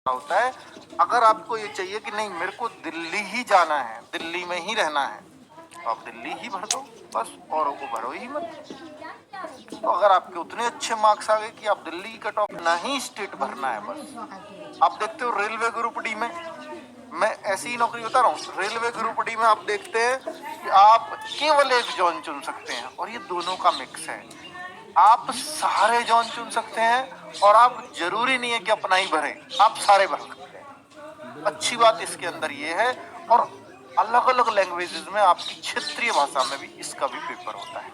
होता है। अगर आपको ये चाहिए कि नहीं मेरे को दिल्ली ही जाना है, दिल्ली में ही रहना है, तो आप दिल्ली ही भर दो बस, औरों को भरो ही मत। तो अगर आपके उतने अच्छे मार्क्स आ गए कि आप दिल्ली की कट ऑफ ना ही स्टेट भरना है बस। आप देखते हो रेलवे ग्रुप डी में, मैं ऐसी ही नौकरी बता रहा हूँ, रेलवे ग्रुप डी में आप देखते हैं कि आप केवल एक जोन चुन सकते हैं और ये दोनों का मिक्स है। आप सारे जोन चुन सकते हैं और आप जरूरी नहीं है कि अपना ही भरें, आप सारे भर सकते हैं। अच्छी बात इसके अंदर ये है। और अलग अलग लैंग्वेजेस में आपकी क्षेत्रीय भाषा में भी इसका भी पेपर होता है।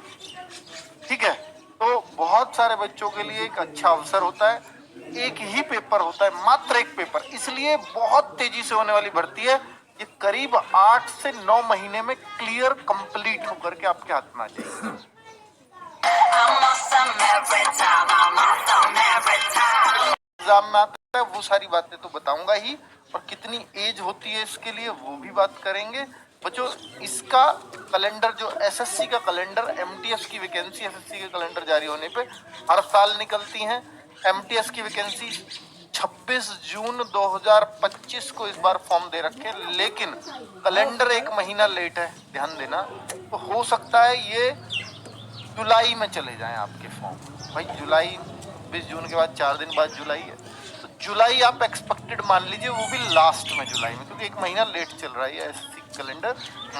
ठीक है, तो बहुत सारे बच्चों के लिए एक अच्छा अवसर होता है। एक ही पेपर होता है, मात्र एक पेपर, इसलिए बहुत तेजी से होने वाली भर्ती है। ये करीब 8 से 9 महीने में क्लियर कंप्लीट होकर के आपके हाथ में आ जाएगी। एग्जाम में आता है वो सारी बातें तो बताऊंगा ही, और कितनी एज होती है इसके लिए वो भी बात करेंगे। बच्चों इसका कैलेंडर जो एसएससी का कैलेंडर, एमटीएस की वैकेंसी एसएससी के कैलेंडर जारी होने पे हर साल निकलती हैं। एमटीएस की वैकेंसी 26 जून 2025 को इस बार फॉर्म दे रखे हैं, लेकिन कैलेंडर एक महीना लेट है, ध्यान देना। तो हो सकता है ये जुलाई में चले जाएं आपके फॉर्म। भाई जुलाई 20 जून के बाद 4 दिन बाद जुलाई है, तो जुलाई आप एक्सपेक्टेड मान लीजिए, वो भी लास्ट में जुलाई में, क्योंकि एक महीना लेट चल रहा है एसएससी कैलेंडर।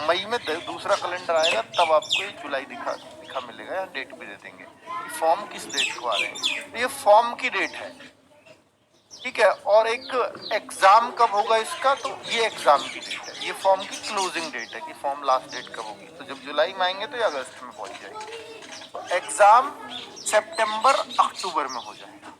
मई में दूसरा कैलेंडर आएगा तब आपको ये जुलाई दिखा मिलेगा, या डेट भी दे देंगे कि फॉर्म किस डेट को आ रहे हैं। तो ये फॉर्म की डेट है, ठीक है। और एक एग्जाम कब होगा इसका, तो ये एग्जाम की डेट है, ये फॉर्म की क्लोजिंग डेट है कि फॉर्म लास्ट डेट कब होगी। तो जब जुलाई में आएंगे तो ये अगस्त में पहुंच जाएगी। एग्जाम सितंबर अक्टूबर में हो जाएगा,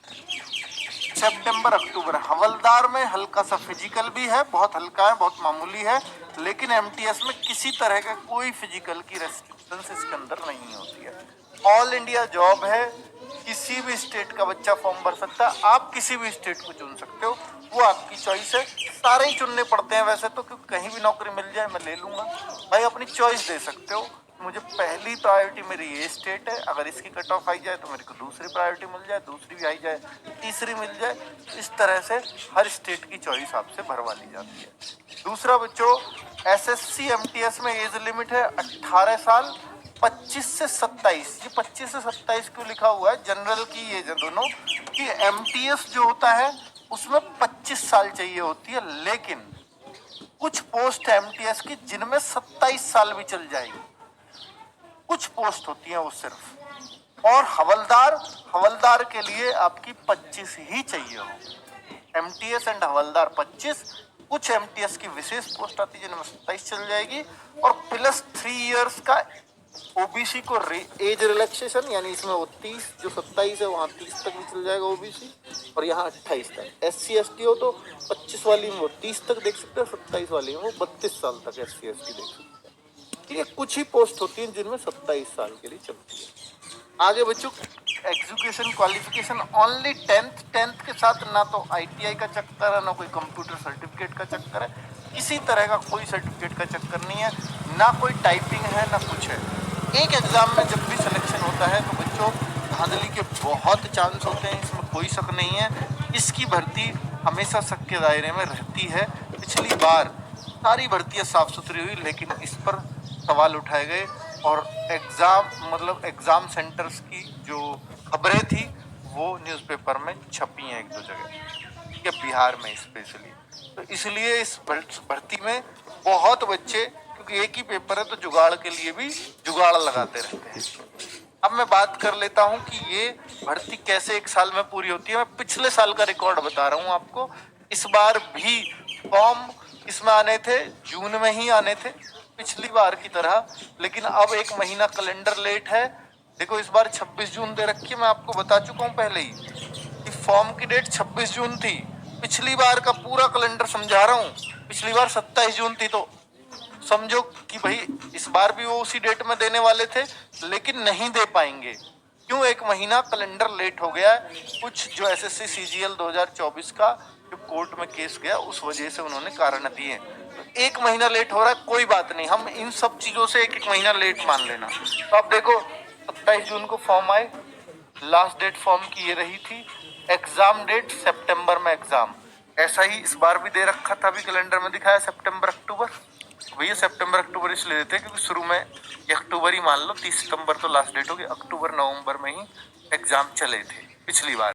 सितंबर अक्टूबर। हवलदार में हल्का सा फिजिकल भी है, बहुत हल्का है, बहुत मामूली है, लेकिन एमटीएस में किसी तरह का कोई फिजिकल की रेस्ट्रिक्शंस इसके अंदर नहीं होती है। ऑल इंडिया जॉब है, किसी भी स्टेट का बच्चा फॉर्म भर सकता है, आप किसी भी स्टेट को चुन सकते हो, वो आपकी चॉइस है। सारे ही चुनने पड़ते हैं वैसे तो, क्योंकि कहीं भी नौकरी मिल जाए मैं ले लूंगा, भाई अपनी चॉइस दे सकते हो। मुझे पहली प्रायोरिटी मेरी ये स्टेट है, अगर इसकी कट ऑफ आई जाए तो मेरे को दूसरी प्रायोरिटी मिल जाए, दूसरी भी आई जाए, तीसरी मिल जाए। इस तरह से हर स्टेट की चॉइस आपसे भरवा ली जाती है। दूसरा बच्चों, एसएससी एमटीएस में एज लिमिट है 18 साल, 25 से 27। ये 25 से 27 क्यों लिखा हुआ है, जनरल की एज है दोनों, कि एमटीएस जो होता है उसमें 25 साल चाहिए होती है, लेकिन कुछ पोस्ट एमटीएस की जिनमें 27 साल भी चल जाएगी, कुछ पोस्ट होती है वो सिर्फ। और हवलदार, हवलदार के लिए आपकी 25 ही चाहिए हो। एमटीएस एंड हवलदार 25, कुछ एमटीएस की विशेष पोस्ट आती है जिनमें 27 चल जाएगी, और प्लस 3 इयर्स का ओबीसी को एज रिलैक्सेशन, यानी इसमें वो 30 जो 27 है वहाँ 30 तक भी चल जाएगा ओबीसी, और यहाँ 28 तक। एससी एसटी हो तो 25 वाली में वो 30 तक देख सकते हो, 27 वाली में वो 32 साल तक एससी एसटी देख सकते हैं। ठीक है, कुछ ही पोस्ट होती है जिनमें 27 साल के लिए चलती है। आगे बच्चों, एजुकेशन क्वालिफिकेशन ओनली 10th के साथ, ना तो आईटीआई का चक्कर है, ना कोई कंप्यूटर सर्टिफिकेट का चक्कर है, किसी तरह का कोई सर्टिफिकेट का चक्कर नहीं है, ना कोई टाइपिंग है, ना कुछ है। एक एग्जाम में जब भी सिलेक्शन होता है तो बच्चों धांधली के बहुत चांस होते हैं, इसमें कोई शक नहीं है। इसकी भर्ती हमेशा शक के दायरे में रहती है। पिछली बार सारी भर्तियां साफ सुथरी हुई, लेकिन इस पर सवाल उठाए गए, और एग्जाम सेंटर्स की जो खबरें थी वो न्यूज़पेपर में छपी हैं एक दो जगह, ठीक है, बिहार में स्पेशली। तो इसलिए इस भर्ती में बहुत बच्चे, क्योंकि एक ही पेपर है तो जुगाड़ के लिए भी जुगाड़ लगाते रहते हैं। अब मैं बात कर लेता हूं कि ये भर्ती कैसे एक साल में पूरी होती है। मैं पिछले साल का रिकॉर्ड बता रहा हूं आपको। इस बार भी फॉर्म इसमें आने थे, जून में ही आने थे पिछली बार की तरह, लेकिन अब एक महीना कैलेंडर लेट है। देखो इस बार 26 जून दे रखी है, मैं आपको बता चुका हूं पहले ही कि फॉर्म की डेट 26 जून थी। पिछली बार का पूरा कैलेंडर समझा रहा हूँ, पिछली बार 27 जून थी, तो समझो कि भाई इस बार भी वो उसी डेट में देने वाले थे, लेकिन नहीं दे पाएंगे। क्यों, एक महीना कैलेंडर लेट हो गया है। कुछ जो एसएससी सीजीएल 2024 का जो कोर्ट में केस गया, उस वजह से उन्होंने कारण दिए। तो एक महीना लेट हो रहा है, कोई बात नहीं, हम इन सब चीजों से एक एक महीना लेट मान लेना। तो आप देखो 27 जून को फॉर्म आए, लास्ट डेट फॉर्म की ये रही थी। एग्जाम डेट सितंबर में, एग्जाम ऐसा ही इस बार भी दे रखा था, अभी कैलेंडर में दिखाया सितंबर अक्टूबर। भैया सितंबर अक्टूबर इसलिए देते हैं क्योंकि शुरू में ये अक्टूबर ही मान लो, 30 सितंबर तो लास्ट डेट होगी, अक्टूबर नवंबर में ही एग्जाम चले थे पिछली बार।